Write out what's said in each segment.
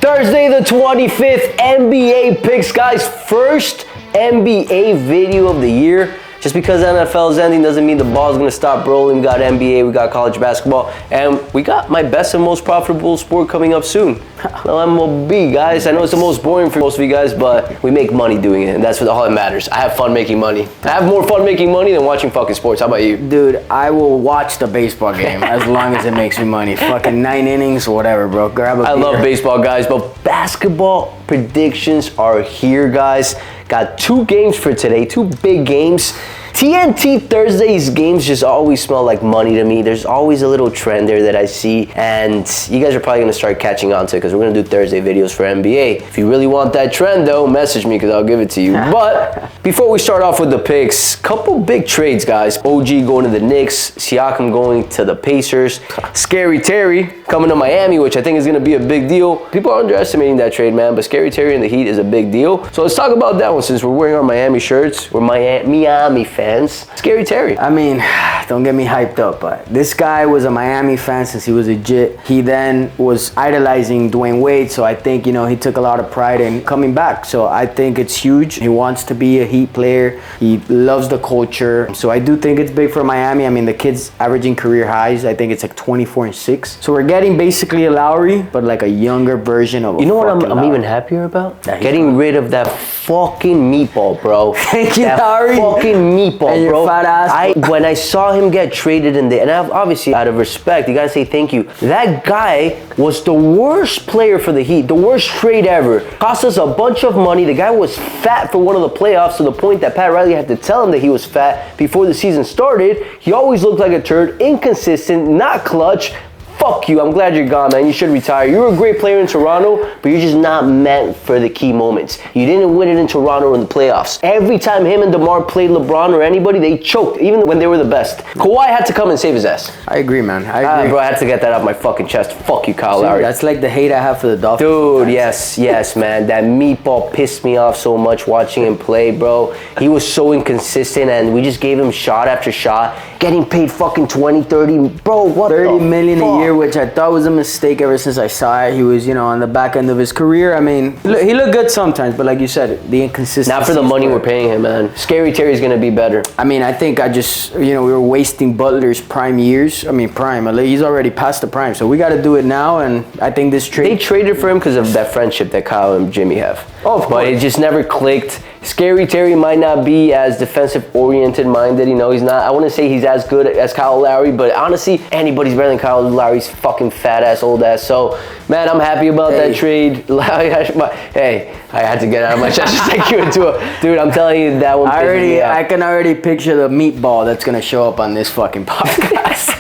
Thursday the 25th, NBA picks, guys. First NBA video of the year. Just because NFL is ending doesn't mean the ball's going to stop rolling. We got NBA, we got college basketball, and we got my best and most profitable sport coming up soon. MLB, guys. I know it's the most boring for most of you guys, but we make money doing it, and that's all that matters. I have fun making money. I have more fun making money than watching fucking sports. How about you? Dude, I will watch the baseball game as long as it makes me money. Fucking 9 innings or whatever, bro. Grab a beer. I love baseball, guys, but basketball predictions are here, guys. Got 2 games for today, 2 big games. TNT Thursday's games just always smell like money to me. There's always a little trend there that I see, and you guys are probably going to start catching on to it because we're going to do Thursday videos for NBA. If you really want that trend, though, message me because I'll give it to you. But before we start off with the picks, couple big trades, guys. OG going to the Knicks, Siakam going to the Pacers, Scary Terry coming to Miami, which I think is going to be a big deal. People are underestimating that trade, man, but Scary Terry and the Heat is a big deal. So let's talk about that one since we're wearing our Miami shirts. We're Miami fans. Scary Terry. I mean, don't get me hyped up, but this guy was a Miami fan since he was a Jit. He then was idolizing Dwayne Wade, so I think, he took a lot of pride in coming back. So I think it's huge. He wants to be a Heat player. He loves the culture. So I do think it's big for Miami. I mean, the kid's averaging career highs. I think it's like 24 and 6. So we're getting basically a Lowry, but like a younger version of what I'm even happier about? Getting rid of that fucking meatball, bro. Thank you, that Lowry. Fucking meatball, and bro. Your fat ass. When I saw him get traded and obviously out of respect, you gotta say thank you. That guy was the worst player for the Heat, the worst trade ever. Cost us a bunch of money. The guy was fat for one of the playoffs to the point that Pat Riley had to tell him that he was fat before the season started. He always looked like a turd, inconsistent, not clutch. Fuck you. I'm glad you're gone, man. You should retire. You were a great player in Toronto, but you're just not meant for the key moments. You didn't win it in Toronto in the playoffs. Every time him and DeMar played LeBron or anybody, they choked, even when they were the best. Kawhi had to come and save his ass. I agree, man. I agree. Bro, I had to get that off my fucking chest. Fuck you, Kyle Lowry. That's like the hate I have for the Dolphins. Dude, yes, man. That meatball pissed me off so much watching him play, bro. He was so inconsistent, and we just gave him shot after shot. Getting paid fucking 20, 30, bro, what 30 million a year, which I thought was a mistake ever since I saw it. He was, on the back end of his career. I mean, he looked good sometimes, but like you said, the inconsistency. Not for the money we're paying him, man. Scary Terry's gonna be better. I mean, I think we were wasting Butler's prime years. I mean, prime. He's already past the prime, so we got to do it now. And I think this trade. They traded for him because of that friendship that Kyle and Jimmy have. Oh, of course. But it just never clicked. Scary Terry might not be as defensive-oriented minded. He's not. I wouldn't say he's as good as Kyle Lowry, but honestly, anybody's better than Kyle Lowry's fucking fat-ass, old-ass. So, man, I'm happy about that trade. Hey, I had to get out of my chest just take you into it. Dude, I'm telling you, that one I can already picture the meatball that's going to show up on this fucking podcast.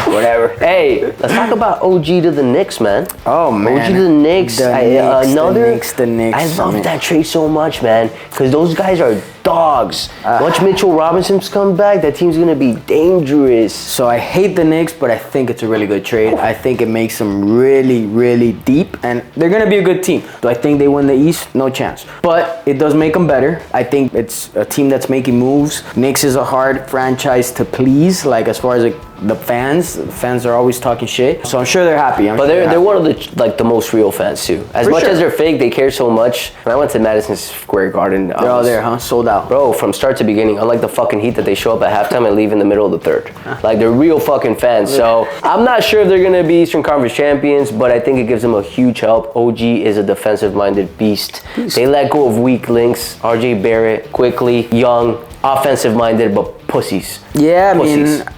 Whatever. Hey, let's talk about OG to the Knicks, man. Oh, man. OG to the Knicks. The Knicks. I love that trade so much, man, because those guys are dogs. Once Mitchell Robinson's come back, that team's going to be dangerous. So I hate the Knicks, but I think it's a really good trade. I think it makes them really, really deep, and they're going to be a good team. Do I think they win the East? No chance. But it does make them better. I think it's a team that's making moves. Knicks is a hard franchise to please, like as far as the fans. The fans are always talking shit. So I'm sure they're happy. But they're one of the most real fans too. As much as they're fake, they care so much. When I went to Madison Square Garden, they're all there, huh? Sold out. Bro, from start to beginning, unlike the fucking Heat that they show up at halftime and leave in the middle of the third. Like, they're real fucking fans. So I'm not sure if they're going to be Eastern Conference champions, but I think it gives them a huge help. OG is a defensive-minded beast. They let go of weak links. RJ Barrett, quickly, young, offensive-minded, but pussies. Yeah,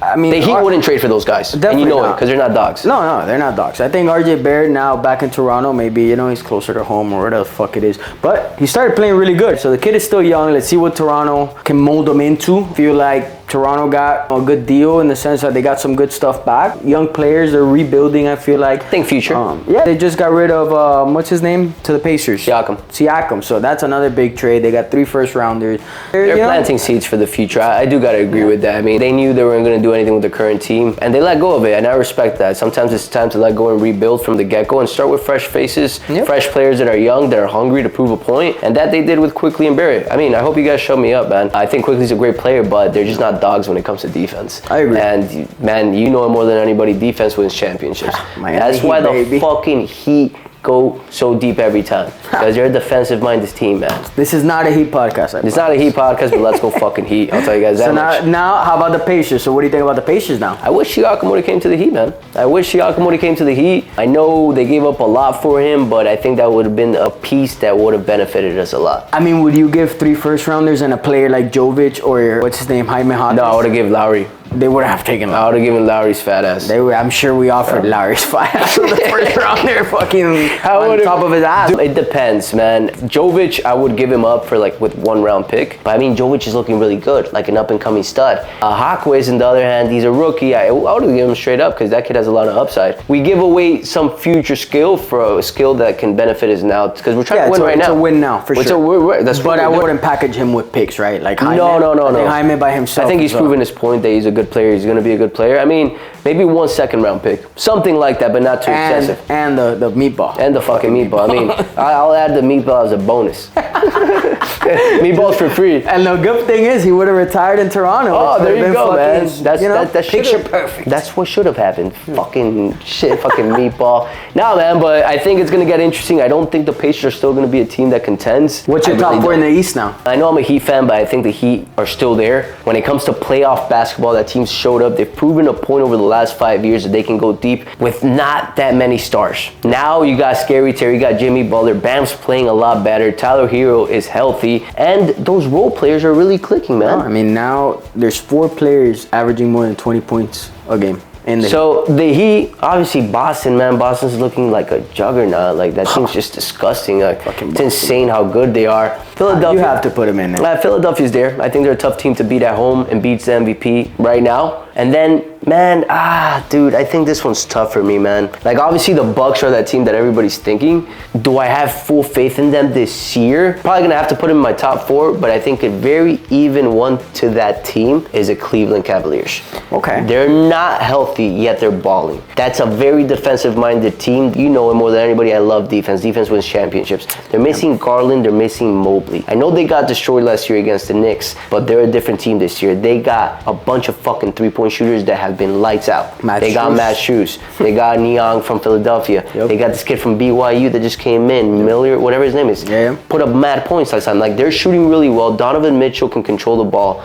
I mean, the Heat wouldn't trade for those guys, and you know it because they're not dogs. No, they're not dogs. I think RJ Barrett now back in Toronto, maybe he's closer to home or whatever the fuck it is. But he started playing really good, so the kid is still young. Let's see what Toronto can mold him into. Feel like Toronto got a good deal in the sense that they got some good stuff back. Young players, they're rebuilding. I feel like. Think future. Yeah, they just got rid of what's his name to the Pacers. Siakam. So that's another big trade. They got 3 first-rounders. They're planting seeds for the future. I do gotta agree with that. I mean, they knew they weren't gonna do anything with the current team, and they let go of it, and I respect that. Sometimes it's time to let go and rebuild from the get-go and start with fresh faces, fresh players that are young, that are hungry to prove a point, and that they did with Quickly and Barrett. I mean, I hope you guys shut me up, man. I think Quickly's a great player, but they're just not dogs when it comes to defense. I agree. And man, you know it more than anybody. Defense wins championships. Miami That's why Heat, the fucking Heat go so deep every time because they're a defensive-minded team, man. This is not a Heat podcast. It's not a Heat podcast, but let's go fucking Heat. I'll tell you guys that much. Now, how about the Pacers? So what do you think about the Pacers now? I wish Siakam came to the Heat, man. I wish Siakam came to the Heat. I know they gave up a lot for him, but I think that would have been a piece that would have benefited us a lot. I mean, would you give 3 first-rounders and a player like Jovic or what's his name, Jaime Hawkins? No, I would have given Lowry. They would have taken I would have given Lowry's fat ass. I'm sure we offered Lowry's fat ass with the first rounder fucking on top of his ass. It depends, man. Jovic, I would give him up for like with 1 round pick. But I mean, Jovic is looking really good, like an up and coming stud. Hawkins, on the other hand, he's a rookie. I would have given him straight up because that kid has a lot of upside. We give away some future skill for a skill that can benefit us now because we're trying to win right now. It's a win now, for sure. But I wouldn't package him with picks, right? Like Jaime. No. I think Jaime by himself. I think he's proven his point that he's a good player. He's going to be a good player. I mean, maybe 1 second round pick. Something like that, but not too excessive. And the meatball. And the fucking meatball. I mean, I'll add the meatball as a bonus. Meatballs for free. And the good thing is he would have retired in Toronto. Oh, there you go, man. That's picture perfect. That's what should have happened. Fucking shit, fucking meatball. Nah, man, but I think it's going to get interesting. I don't think the Pacers are still going to be a team that contends. What's your top 4 in the East now? I know I'm a Heat fan, but I think the Heat are still there. When it comes to playoff basketball, that team's showed up. They've proven a point over the last 5 years that they can go deep with not that many stars. Now you got Scary Terry, you got Jimmy Butler, Bam's playing a lot better, Tyler Hero is healthy, and those role players are really clicking, man. I mean, now there's 4 players averaging more than 20 points a game. So the Heat, obviously Boston, man. Boston's looking like a juggernaut. Like that team's just disgusting. Like it's insane how good they are. Philadelphia, you have to put them in there. Philadelphia's there. I think they're a tough team to beat at home and beats the MVP right now. And then, man, dude, I think this one's tough for me, man. Like obviously the Bucks are that team that everybody's thinking. Do I have full faith in them this year? Probably gonna have to put them in my top 4, but I think a very even one to that team is the Cleveland Cavaliers. Okay. They're not healthy, yet they're balling. That's a very defensive-minded team. You know it more than anybody. I love defense. Defense wins championships. They're missing Garland. They're missing Mobley. I know they got destroyed last year against the Knicks, but they're a different team this year. They got a bunch of fucking three-point shooters that have been lights out. They got Matt Strus. They got Niang from Philadelphia. They got this kid from BYU that just came in, Miller, whatever his name is. Put up mad points last time. Like they're shooting really well. Donovan Mitchell can control the ball.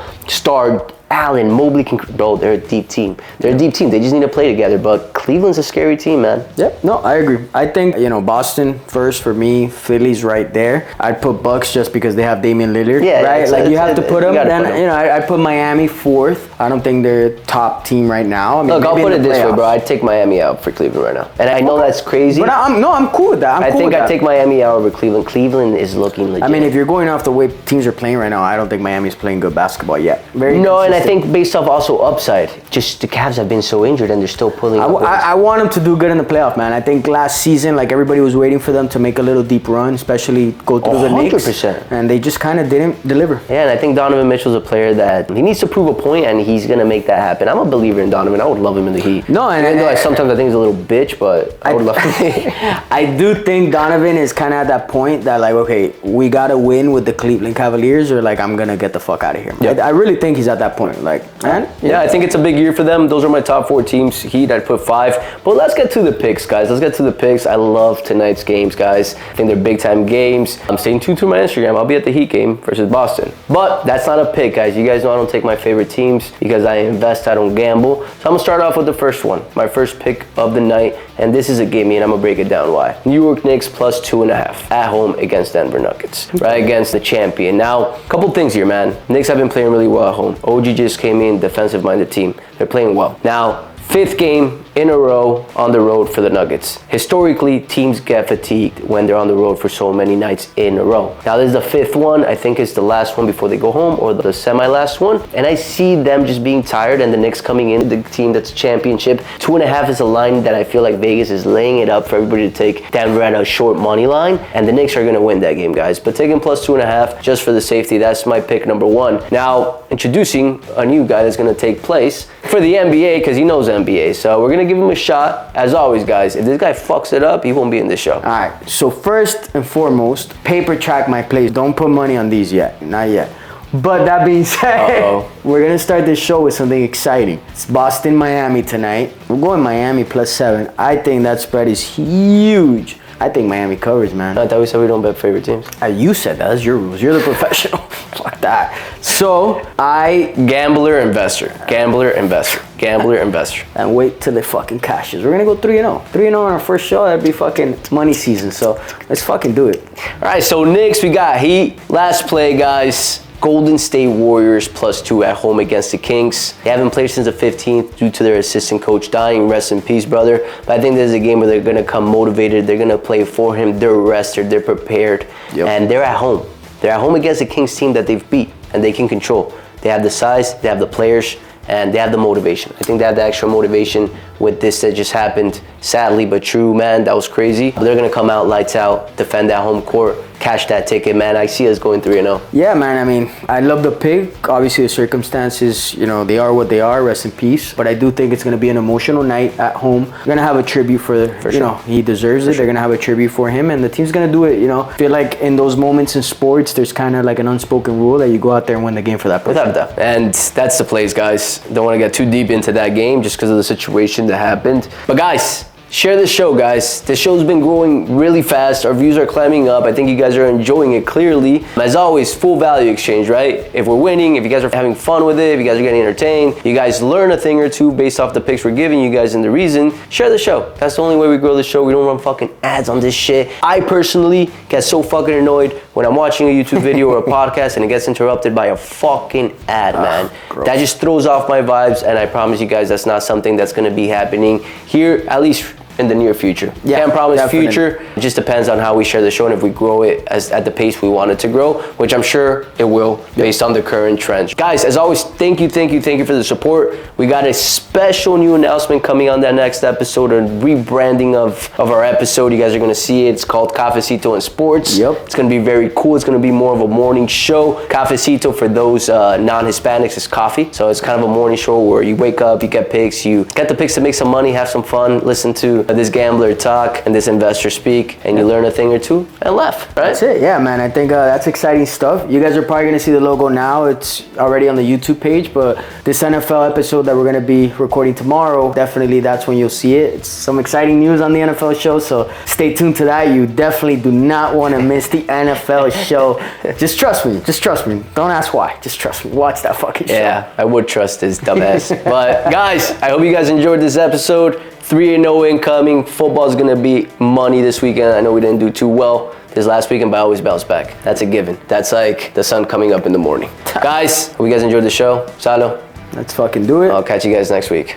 Allen, Mobley can. Bro, they're a deep team. They're a deep team. They just need to play together. But Cleveland's a scary team, man. Yep. No, I agree. I think, Boston first for me. Philly's right there. I'd put Bucks just because they have Damian Lillard. Yeah, right? Like you have to put them. Then, I put Miami 4th. I don't think they're top team right now. I mean, look, I'll put it this way, bro. I'd take Miami out for Cleveland right now. And I know that's crazy. But I'm cool with that. I think I'd take Miami out over Cleveland. Cleveland is looking legit. I mean, if you're going off the way teams are playing right now, I don't think Miami's playing good basketball yet. No, and I think based off also upside, just the Cavs have been so injured and they're still pulling up. I want them to do good in the playoff, man. I think last season, like everybody was waiting for them to make a little deep run, especially go through the Knicks. 100%. And they just kind of didn't deliver. Yeah, and I think Donovan Mitchell's a player that he needs to prove a point, and he's going to make that happen. I'm a believer in Donovan. I would love him in the Heat. No, and sometimes I think he's a little bitch, but I would love him. I do think Donovan is kind of at that point that, like, okay, we got to win with the Cleveland Cavaliers, or like, I'm going to get the fuck out of here. Yep. I really think he's at that point. Like, man. Yeah, I think it's a big year for them. Those are my top 4 teams. Heat, I'd put 5. But let's get to the picks, guys. Let's get to the picks. I love tonight's games, guys. I think they're big-time games. I'm staying tuned to my Instagram. I'll be at the Heat game versus Boston. But that's not a pick, guys. You guys know I don't take my favorite teams because I invest, I don't gamble. So I'm going to start off with the first one. My first pick of the night. And this is a gimme, and I'm going to break it down why. New York Knicks plus 2.5 at home against Denver Nuggets. Right against the champion. Now, a couple things here, man. Knicks have been playing really well at home. OG just came in, defensive-minded team. They're playing well. Now, 5th game in a row on the road for the Nuggets. Historically, teams get fatigued when they're on the road for so many nights in a row. Now, this is the 5th one. I think it's the last one before they go home, or the semi-last one. And I see them just being tired, and the Knicks coming in, the team that's championship. 2.5 is a line that I feel like Vegas is laying it up for everybody to take Denver at a short money line, and the Knicks are going to win that game, guys. But taking plus 2.5 just for the safety, that's my pick number 1. Now, introducing a new guy that's going to take place for the NBA, because he knows NBA. So we're going to give him a shot. As always, guys, if this guy fucks it up, he won't be in this show. All right. So first and foremost, paper track my plays. Don't put money on these yet. Not yet. But that being said, we're going to start this show with something exciting. It's Boston, Miami tonight. We're going Miami plus 7. I think that spread is huge. I think Miami covers, man. I thought we said we don't bet favorite teams. You said that. That's your rules. You're the professional. Fuck that. So, Gambler, investor. Gambler, investor. Gambler, investor. And wait till it fucking cashes. We're going to go 3-0. 3-0 on our first show. That'd be fucking money season. So, let's fucking do it. All right, so Knicks, we got Heat. Last play, guys. Golden State Warriors +2 at home against the Kings. They haven't played since the 15th due to their assistant coach dying. Rest in peace, brother. But I think this is a game where they're going to come motivated. They're going to play for him. They're rested. They're prepared. Yep. And they're at home. They're at home against the Kings team that they've beat and they can control. They have the size, they have the players, and they have the motivation. I think they have the extra motivation with this that just happened. Sadly but true, man, that was crazy. But they're going to come out, lights out, defend that home court, cash that ticket, man. I see us going 3-0. Yeah, man, I mean, I love the pick. Obviously, the circumstances, you know, they are what they are. Rest in peace. But I do think it's going to be an emotional night at home. They're going to have a tribute for sure. You know, he deserves it. They're going to have a tribute for him, and the team's going to do it, you know. I feel like in those moments in sports, there's kind of like an unspoken rule that you go out there and win the game for that person. Without doubt. And that's the plays, guys. Don't want to get too deep into that game just because of the situation that happened. But guys, share this show, guys. This show's been growing really fast. Our views are climbing up. I think you guys are enjoying it clearly. As always, full value exchange, right? If we're winning, if you guys are having fun with it, if you guys are getting entertained, you guys learn a thing or two based off the picks we're giving you guys and the reason, share the show. That's the only way we grow the show. We don't run fucking ads on this shit. I personally get so fucking annoyed when I'm watching a YouTube video or a podcast and it gets interrupted by a fucking ad, man. That just throws off my vibes, and I promise you guys that's not something that's gonna be happening here, at least in the near future. Yeah, can't promise definitely. future. It just depends on how we share the show and if we grow it at the pace we want it to grow, which I'm sure it will based on the current trends. Guys, as always, thank you for the support. We got a special new announcement coming on that next episode, a rebranding of our episode. You guys are gonna see it. It's called Cafecito and Sports. Yep. It's gonna be very cool. It's gonna be more of a morning show. Cafecito, for those non-Hispanics, is coffee. So it's kind of a morning show where you wake up, you get picks, you get the picks to make some money, have some fun, listen to this gambler talk and this investor speak, and you learn a thing or two and laugh, right? That's it, yeah, man. I think that's exciting stuff. You guys are probably going to see the logo now. It's already on the YouTube page, but this NFL episode that we're going to be recording tomorrow, definitely that's when you'll see it. It's some exciting news on the NFL show, so stay tuned to that. You definitely do not want to miss the NFL show. Just trust me. Just trust me. Don't ask why. Just trust me. Watch that fucking show. Yeah, I would trust his dumbass. But guys, I hope you guys enjoyed this episode. 3-0 incoming. Football's gonna be money this weekend. I know we didn't do too well this last weekend, but I always bounce back. That's a given. That's like the sun coming up in the morning. Guys, hope you guys enjoyed the show. Salo. Let's fucking do it. I'll catch you guys next week.